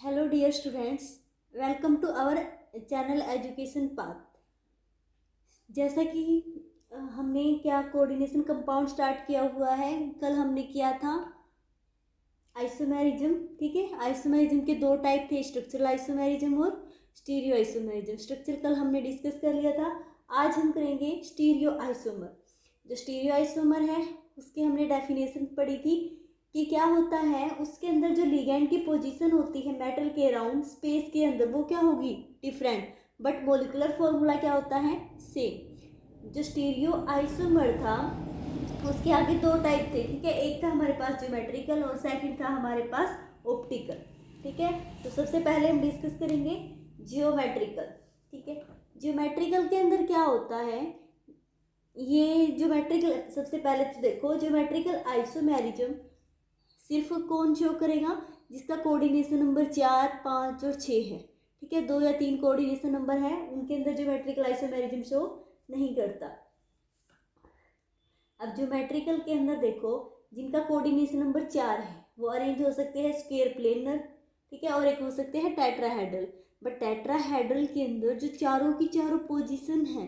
Hello dear students, welcome to our channel education path. जैसा कि हमने क्या कोऑर्डिनेशन कंपाउंड स्टार्ट किया हुआ है। कल हमने किया था आइसोमेरिज्म। ठीक है, आइसोमेरिज्म के दो टाइप थे, स्ट्रक्चरल आइसोमेरिज्म और स्टीरियो आइसोमेरिज्म। स्ट्रक्चर कल हमने डिस्कस कर लिया था। आज हम करेंगे स्टीरियो आइसोमर। जो स्टीरियो आइसोमर है उसकी हमने डेफिनेशन पढ़ी थी कि क्या होता है। उसके अंदर जो लिगैंड की पोजीशन होती है मेटल के अराउंड स्पेस के अंदर, वो क्या होगी, डिफरेंट, बट मोलिकुलर फॉर्मूला क्या होता है, सेम। जो स्टीरियो आइसोमर था उसके आगे दो टाइप थे। ठीक है, एक था हमारे पास ज्योमेट्रिकल और सेकंड था हमारे पास ऑप्टिकल। ठीक है, तो सबसे पहले हम डिस्कस करेंगे जियोमेट्रिकल। ठीक है, जियोमेट्रिकल के अंदर क्या होता है, ये ज्योमेट्रिकल सबसे पहले तो देखो, ज्योमेट्रिकल आइसोमेरिज्म सिर्फ कौन शो करेगा, जिसका कोऑर्डिनेशन नंबर 4, 5 और 6 है। ठीक है, 2 या 3 कोऑर्डिनेशन नंबर है, उनके अंदर ज्योमेट्रिकल आइसोमेरिज्म शो नहीं करता। अब ज्योमेट्रिकल के अंदर देखो, जिनका कोऑर्डिनेशन नंबर 4 है वो अरेंज हो सकते हैं स्क्वायर प्लेनर। ठीक है, और एक हो सकते हैं टेट्राहेड्रल। बट टेट्राहेड्रल के अंदर जो चारों की चारों पोजीशन है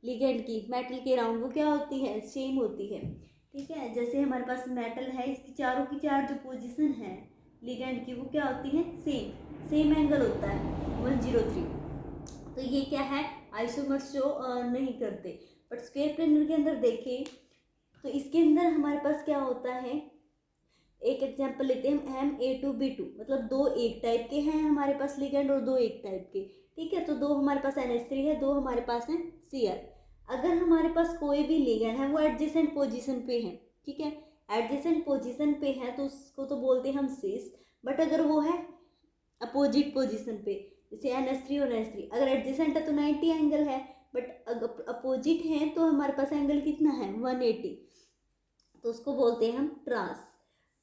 लिगेंड की मेटल के राउंड, वो क्या होती है, सेम होती है। ठीक है, जैसे हमारे पास मेटल है, इसकी चारों की चार जो पोजीशन है लिगेंड की, वो क्या होती है, सेम सेम एंगल होता है 103। तो ये क्या है, आइसोमर्स शो नहीं करते। बट स्क्वायर प्लेनर के अंदर देखें तो इसके अंदर हमारे पास क्या होता है, एक एग्जांपल लेते हैं हम A2B2, मतलब दो एक टाइप के हैं हमारे पास लिगेंड और दो एक टाइप के। ठीक है, तो दो हमारे पास NH3 है, दो हमारे पास है Cl। अगर हमारे पास कोई भी लिगेंड है वो एडजेसेंट पोजीशन पे है, ठीक है, एडजेसेंट पोजीशन पे है तो उसको तो बोलते हैं हम सिस। बट अगर वो है अपोजिट पोजीशन पे, जैसे NH3 और NH3, अगर एडजेसेंट है तो 90 एंगल है, बट अगर अपोजिट है तो हमारे पास एंगल कितना है, 180, तो उसको बोलते हैं हम ट्रांस।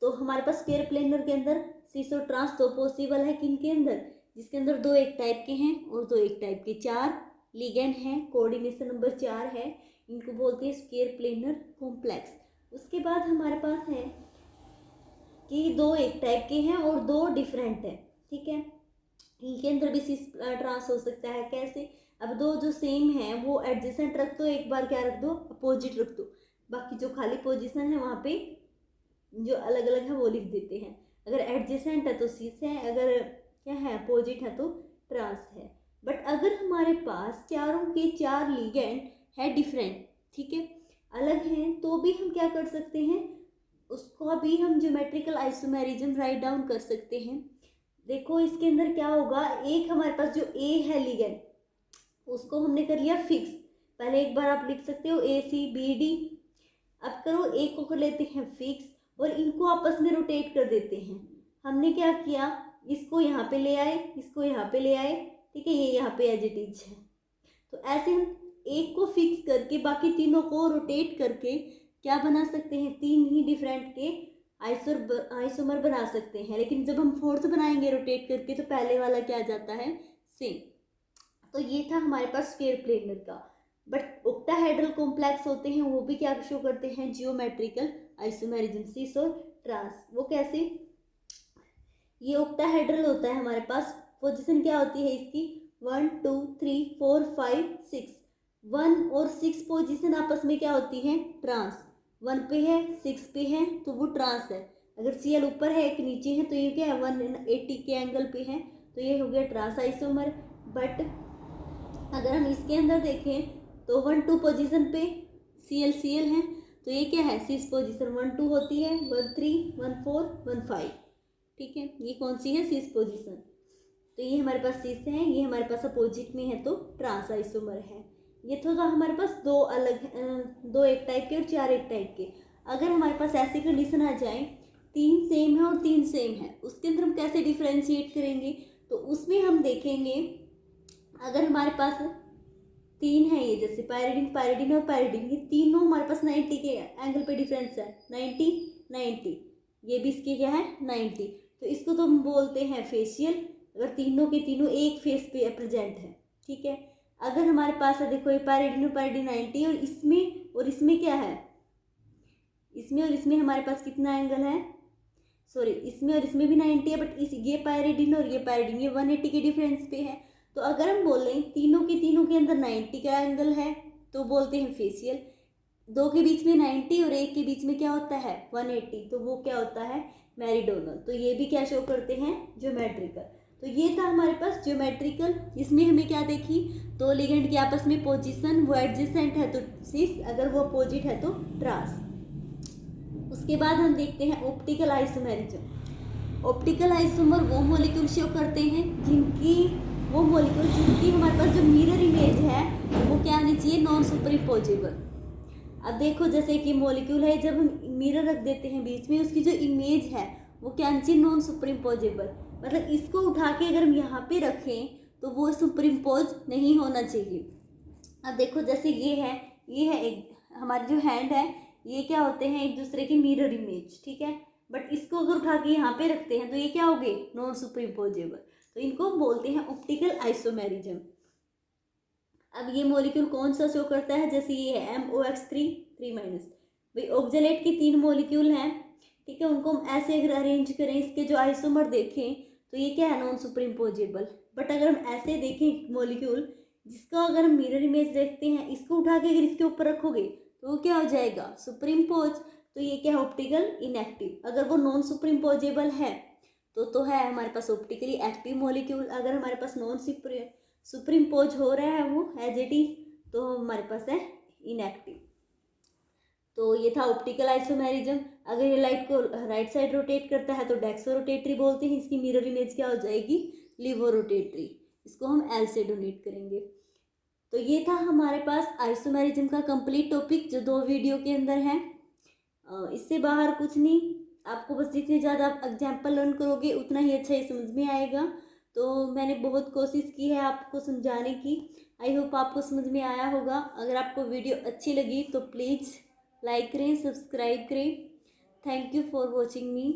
तो हमारे पास स्क्वायर प्लेनर के अंदर सिस और ट्रांस दो पॉसिबल है, किन के अंदर, जिसके अंदर दो एक टाइप के हैं और दो एक टाइप के, चार लिगेंड हैं, कोऑर्डिनेशन नंबर 4 है, इनको बोलते हैं स्क्वायर प्लेनर कॉम्प्लेक्स। उसके बाद हमारे पास है कि दो एक टाइप के हैं और दो डिफरेंट हैं। ठीक है, इनके अंदर भी सिस ट्रांस हो सकता है। कैसे, अब दो जो सेम है वो एडजेसेंट रख दो, एक बार क्या रख दो, अपोजिट रख दो, बाकी जो खाली पोजीशन है वहाँ पे जो अलग अलग है वो लिख देते हैं। अगर एडजेसेंट है तो सिस है, अगर क्या है अपोजिट है तो ट्रांस है। बट अगर हमारे पास चारों के चार लिगेंड है डिफरेंट, ठीक है, अलग हैं, तो भी हम क्या कर सकते हैं, उसको भी हम ज्योमेट्रिकल आइसोमेरिज्म राइट डाउन कर सकते हैं। देखो इसके अंदर क्या होगा, एक हमारे पास जो ए है लिगेंड, उसको हमने कर लिया फिक्स। पहले एक बार आप लिख सकते हो ACBD। अब करो, एक को कर लेते हैं फिक्स और इनको आपस में रोटेट कर देते हैं। हमने क्या किया, इसको यहाँ पे ले आए, इसको यहाँ पे ले आए। ठीक है, ये यहाँ पे एज इट इज है। तो ऐसे हम एक को फिक्स करके बाकी तीनों को रोटेट करके क्या बना सकते हैं, तीन ही डिफरेंट के आइसोमर बना सकते हैं। लेकिन जब हम फोर्थ बनाएंगे रोटेट करके तो पहले वाला क्या आ जाता है, सेम। तो ये था हमारे पास स्क्वायर प्लेनर का। बट ऑक्टाहेड्रल कॉम्प्लेक्स होते हैं वो भी क्या शो करते हैं, जियोमेट्रिकल आइसोमेरिज्म, सिस और ट्रांस। वो कैसे, ये ऑक्टाहेड्रल होता है हमारे पास, पोजीशन क्या होती है इसकी, 1 2 3 4 5 6, 1 और 6 पोजीशन आपस में क्या होती है, ट्रांस। 1 पे है 6 पे है तो वो ट्रांस है। अगर Cl ऊपर है एक नीचे है तो ये क्या है, 180 के एंगल पे है, तो ये हो गया ट्रांस आइसोमर। बट अगर हम इसके अंदर देखें तो 1 2 पोजीशन पे Cl है, तो ये क्या है, सिस पोजीशन 1 2 होती है, 1 3 1 4 1 5। ठीक है, ये कौन सी है, सिस पोजीशन। तो ये हमारे पास सिस है, ये हमारे पास अपोजिट में है तो ट्रांस आइसोमर है। ये तो हमारे पास दो अलग दो एक टाइप के और चार एक टाइप के। अगर हमारे पास ऐसी कंडीशन आ जाए, तीन सेम है और तीन सेम है, उसके अंदर हम कैसे डिफ्रेंशिएट करेंगे, तो उसमें हम देखेंगे अगर हमारे पास तीन है, ये जैसे पायरिडिन पायरिडिन और पायरिडिन, ये तीनों हमारे पास 90 के एंगल पे डिफरेंस है, 90 90, ये भी इसके क्या है 90, तो इसको तो हम बोलते हैं फेशियल, अगर तीनों के तीनों एक फेस पे प्रेजेंट है। ठीक है, अगर हमारे पास है, देखो ये पायरिडिन और पायरिडिन 90 और इसमें क्या है, इसमें और इसमें हमारे पास कितना एंगल है, सॉरी इसमें और इसमें भी 90 है, बट इस ये पायरिडिन और ये पायरिडिन ये 180 के डिफरेंस पे है। तो अगर हम बोलें तीनों के अंदर 90 का एंगल है तो बोलते हैं फेशियल। दो के बीच में 90 और एक के बीच में क्या होता है 180, तो वो क्या होता है मेरिडोनल। तो ये भी क्या शो करते हैं ज्योमेट्रिकल। तो ये था हमारे पास ज्योमेट्रिकल। इसमें हमें क्या देखी, दो लिगेंड की आपस में पोजीशन, वो एडजेसेंट है तो सिस, अगर वो अपोजिट है तो ट्रांस। उसके बाद हम देखते हैं ऑप्टिकल आइसोमेरिज्म। ऑप्टिकल आइसोमर वो मॉलिक्यूल शो करते हैं जिनकी वो मॉलिक्यूल जिसकी हमारे पास जो मिरर इमेज है वो क्या आनी चाहिए नॉन सुपरइम्पोजेबल। अब देखो जैसे कि मॉलिक्यूल है, जब हम मिरर रख देते हैं बीच में, उसकी जो इमेज है वो क्या आनी चाहिए नॉन सुपरइम्पोजेबल। मतलब इसको उठा के अगर हम यहाँ पे रखें तो वो सुपरइम्पोज नहीं होना चाहिए। अब देखो जैसे ये है एक हमारी जो हैंड है, ये क्या होते हैं एक दूसरे की मिरर इमेज, ठीक है। बट इसको अगर उठा के यहाँ पे रखते हैं तो ये क्या हो गए नॉन सुपरइम्पोजेबल। तो इनको बोलते हैं ऑप्टिकल आइसोमेरिज्म। अब ये मॉलिक्यूल कौन सा शो करता है, जैसे ये है MOX3 माइनस। भाई ऑक्जेलेट की 3 मॉलिक्यूल हैं, ठीक है। उनको हम ऐसे अगर अरेंज करें, इसके जो आइसोमर देखें तो ये क्या है नॉन सुपरइम्पोजेबल। बट अगर हम ऐसे देखें मॉलिक्यूल जिसका अगर हम मिरर इमेज देखते हैं, इसको उठा के अगर इसके ऊपर रखोगे तो वो क्या हो जाएगा सुपरइम्पोज। तो ये क्या है ऑप्टिकल इनएक्टिव। अगर वो नॉन सुपरइम्पोजेबल है तो है हमारे पास ऑप्टिकली एक्टिव मॉलिक्यूल। अगर हमारे पास नॉन सुपरइम्पोज हो रहा है वो एज इट इज, तो हमारे पास है इनएक्टिव। तो ये था ऑप्टिकल आइसोमेरिज्म। अगर ये लाइट को राइट साइड रोटेट करता है तो डेक्सो रोटेटरी बोलते हैं, इसकी मिरर इमेज क्या हो जाएगी लिवो रोटेटरी। इसको हम एल से डोनेट करेंगे। तो ये था हमारे पास आइसोमेरिज्म का कंप्लीट टॉपिक जो 2 वीडियो के अंदर है। इससे बाहर कुछ नहीं, आपको बस जितने ज़्यादा आप एग्जाम्पल लर्न करोगे उतना ही अच्छा ये समझ में आएगा। तो मैंने बहुत कोशिश की है आपको समझाने की। आई होप आपको समझ में आया होगा। अगर आपको वीडियो अच्छी लगी तो प्लीज़ लाइक करें, सब्सक्राइब करें। Thank you for watching me.